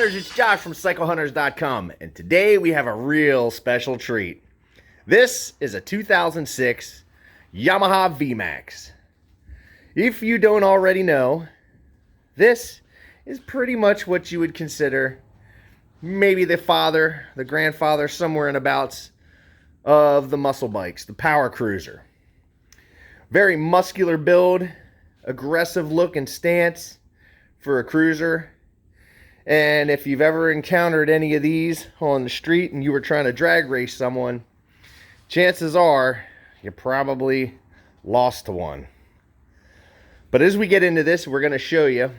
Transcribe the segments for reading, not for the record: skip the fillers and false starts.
Hunters, it's Josh from CycleHunters.com, and today we have a real special treat. This is a 2006 Yamaha Vmax. If you don't already know, this is pretty much what you would consider maybe the grandfather, somewhere in abouts of the muscle bikes, the power cruiser. Very muscular build, aggressive look and stance for a cruiser. And if you've ever encountered any of these on the street and you were trying to drag race someone, chances are you probably lost to one. But as we get into this, we're going to show you,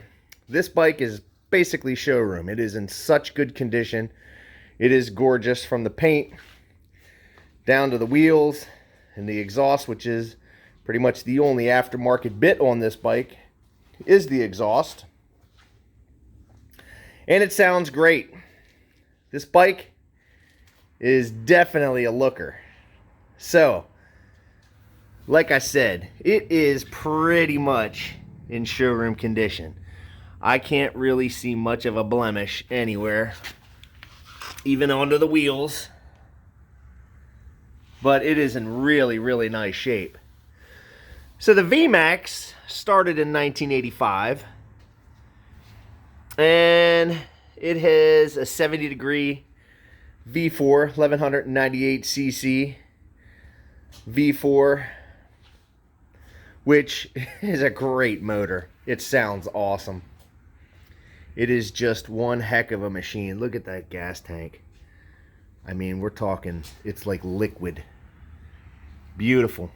this bike is basically showroom. It is in such good condition. It is gorgeous, from the paint down to the wheels and the exhaust, which is pretty much the only aftermarket bit on this bike, is the exhaust. And it sounds great. This bike is definitely a looker. So, like I said, it is pretty much in showroom condition. I can't really see much of a blemish anywhere, even onto the wheels. But it is in really, really nice shape. So the Vmax started in 1985. And it has a 70-degree V4, 1198cc V4, which is a great motor. It sounds awesome. It is just one heck of a machine. Look at that gas tank. I mean, we're talking, it's like liquid. Beautiful.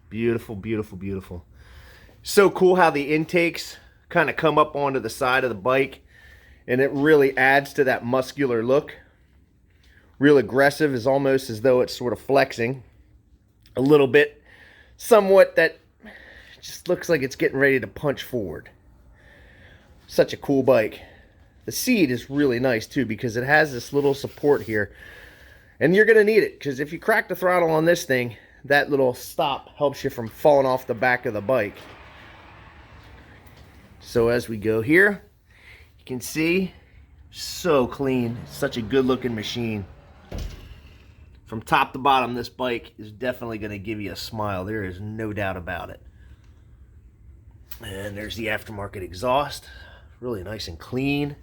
Beautiful, beautiful, beautiful. So cool how the intakes kind of come up onto the side of the bike, and it really adds to that muscular look. Real aggressive, is almost as though it's sort of flexing a little bit, somewhat, that just looks like it's getting ready to punch forward. Such a cool bike. The seat is really nice too, because it has this little support here, and you're gonna need it, because if you crack the throttle on this thing, that little stop helps you from falling off the back of the bike. So as we go here, you can see, so clean. Such a good looking machine. From top to bottom, this bike is definitely going to give you a smile. There is no doubt about it. And there's the aftermarket exhaust. Really nice and clean.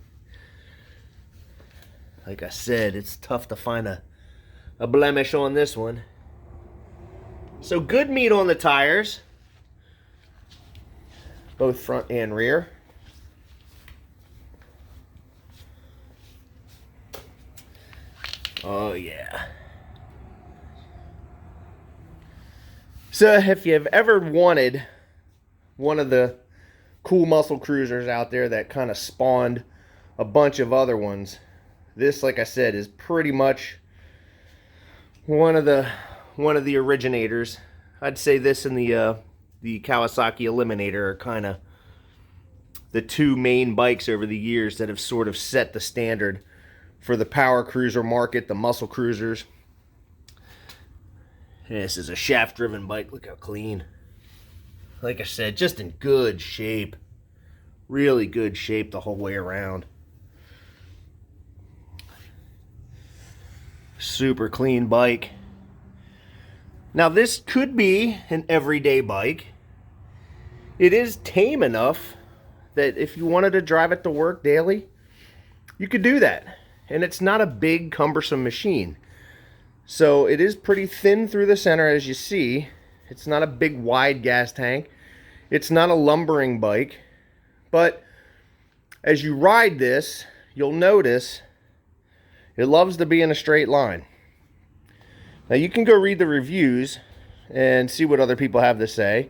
Like I said, it's tough to find a blemish on this one. So good meat on the tires, both front and rear. Oh yeah. So if you've ever wanted one of the cool muscle cruisers out there that kind of spawned a bunch of other ones, this, like I said, is pretty much one of the originators. I'd say this and the Kawasaki Eliminator are kind of the two main bikes over the years that have sort of set the standard for the power cruiser market, the muscle cruisers. And this is a shaft-driven bike. Look how clean. Like I said, just in good shape. Really good shape the whole way around. Super clean bike. Now this could be an everyday bike. It is tame enough that if you wanted to drive it to work daily, you could do that. And it's not a big, cumbersome machine. So it is pretty thin through the center, as you see. It's not a big, wide gas tank. It's not a lumbering bike. But as you ride this, you'll notice it loves to be in a straight line. Now you can go read the reviews and see what other people have to say,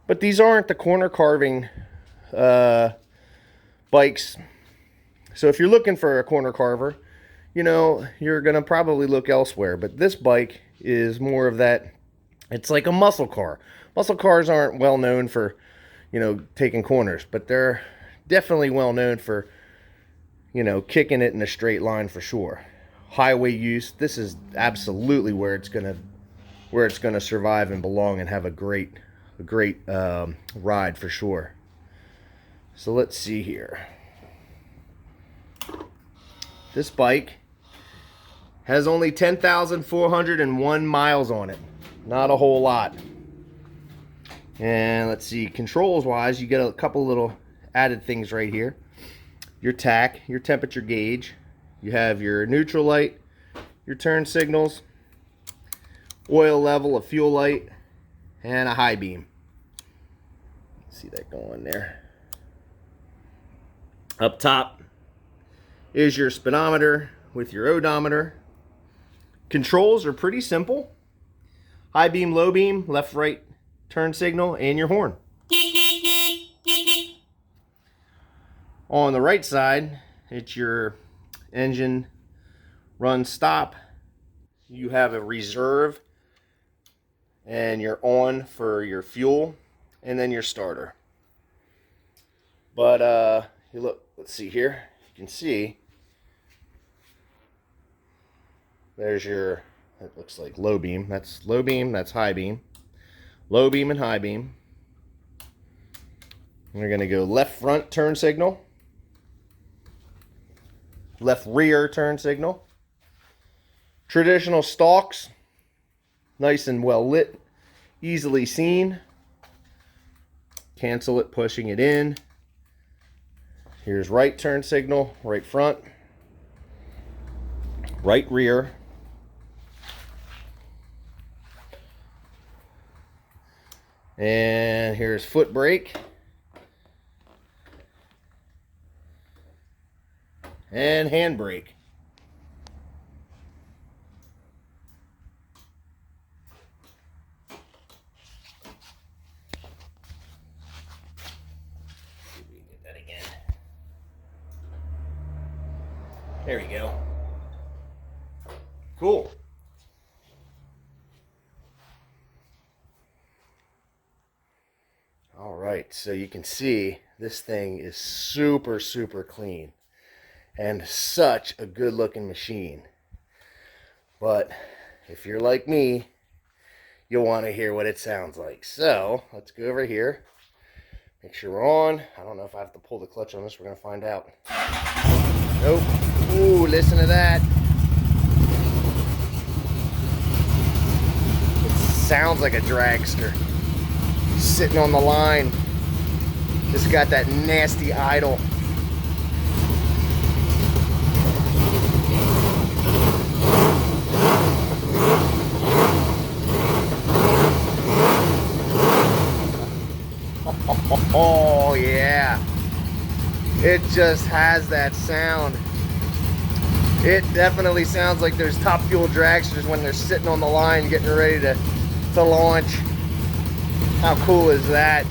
but these aren't the corner carving bikes. So if you're looking for a corner carver, you know, you're gonna probably look elsewhere. But this bike is more of that, it's like a muscle car. Muscle cars aren't well known for, you know, taking corners, but they're definitely well known for, you know, kicking it in a straight line for sure. Highway use, this is absolutely where it's gonna survive and belong and have a great ride for sure. So let's see here. this bike has only 10,401 miles on it. Not a whole lot. And let's see, controls wise, you get a couple little added things right here. Your tach, your temperature gauge. You have your neutral light, your turn signals, oil level, a fuel light, and a high beam. See that going there. Up top is your speedometer with your odometer. Controls are pretty simple. High beam, low beam, left, right, turn signal, and your horn. On the right side, it's your engine run stop. You have a reserve, and you're on for your fuel, and then your starter. But you look, let's see here. You can see there's your, it looks like low beam. That's low beam, that's high beam. Low beam and high beam. We're going to go left front turn signal, left rear turn signal. Traditional stalks, nice and well lit, easily seen. Cancel it, pushing it in. Here's right turn signal, right front, right rear. And here's foot brake. And hand brake. See if we can get that again. There we go. Cool. All right, so you can see this thing is super, super clean and such a good looking machine. But if you're like me, you'll want to hear what it sounds like. So let's go over here, make sure we're on. I don't know if I have to pull the clutch on this. We're going to find out. Nope. Ooh, listen to that. It sounds like a dragster sitting on the line. Just got that nasty idle. Oh yeah, it just has that sound. It definitely sounds like there's top fuel dragsters when they're sitting on the line getting ready to launch. How cool is that?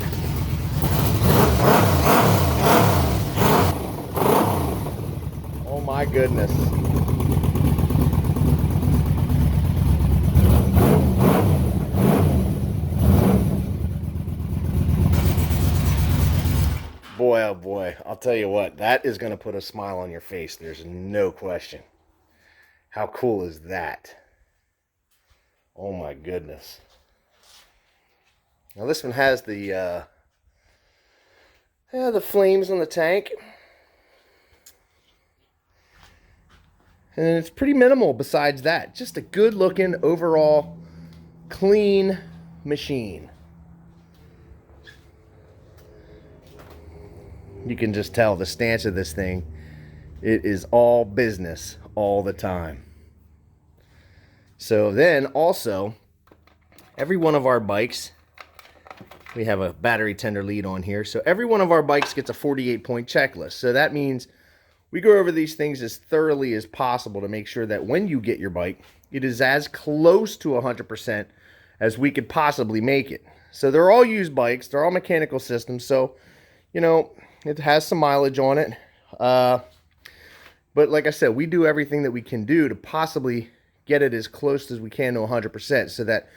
Oh my goodness. Boy, oh boy, I'll tell you what, that is going to put a smile on your face. There's no question. How cool is that? Oh my goodness. Now this one has the flames on the tank. And it's pretty minimal besides that. Just a good looking overall clean machine. You can just tell the stance of this thing. It is all business all the time. So then also, every one of our bikes, we have a battery tender lead on here. So every one of our bikes gets a 48-point checklist. So that means we go over these things as thoroughly as possible to make sure that when you get your bike, it is as close to 100% as we could possibly make it. So they're all used bikes. They're all mechanical systems. So, you know, it has some mileage on it. But like I said, we do everything that we can do to possibly get it as close as we can to 100%, so that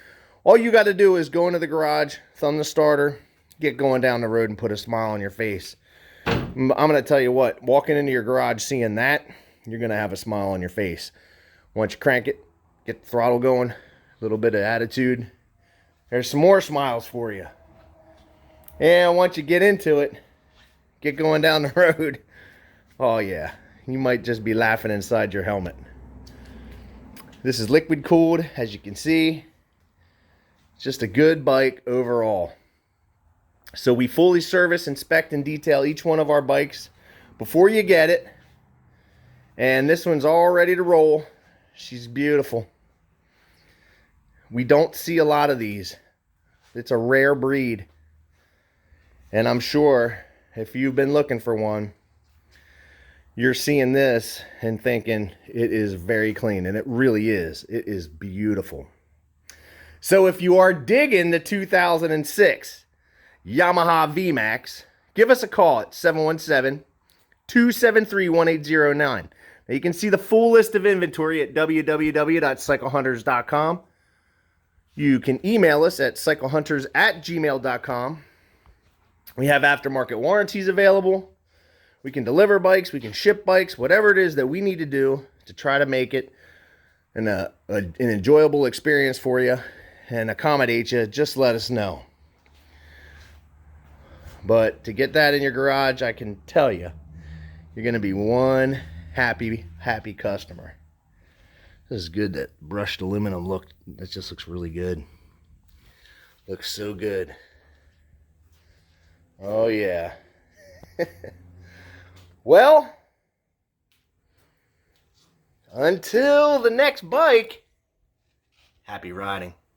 all you got to do is go into the garage, thumb the starter, get going down the road, and put a smile on your face. I'm going to tell you what, walking into your garage seeing that, you're going to have a smile on your face. Once you crank it, get the throttle going, a little bit of attitude, there's some more smiles for you. And once you get into it, get going down the road, oh yeah, you might just be laughing inside your helmet. This is liquid cooled, as you can see. It's just a good bike overall. So we fully service, inspect, and detail each one of our bikes before you get it. And this one's all ready to roll. She's beautiful. We don't see a lot of these. It's a rare breed. And I'm sure if you've been looking for one, you're seeing this and thinking it is very clean. And it really is. It is beautiful. So if you are digging the 2006 Yamaha Vmax, give us a call at 717-273-1809. Now you can see the full list of inventory at www.cyclehunters.com. You can email us at cyclehunters@gmail.com. We have aftermarket warranties available. We can deliver bikes, we can ship bikes, whatever it is that we need to do to try to make it an enjoyable experience for you and accommodate you. Just let us know. But to get that in your garage, I can tell you, you're going to be one happy customer. This is good, that brushed aluminum look. That just looks really good. Looks so good. Oh yeah. Well, until the next bike, happy riding.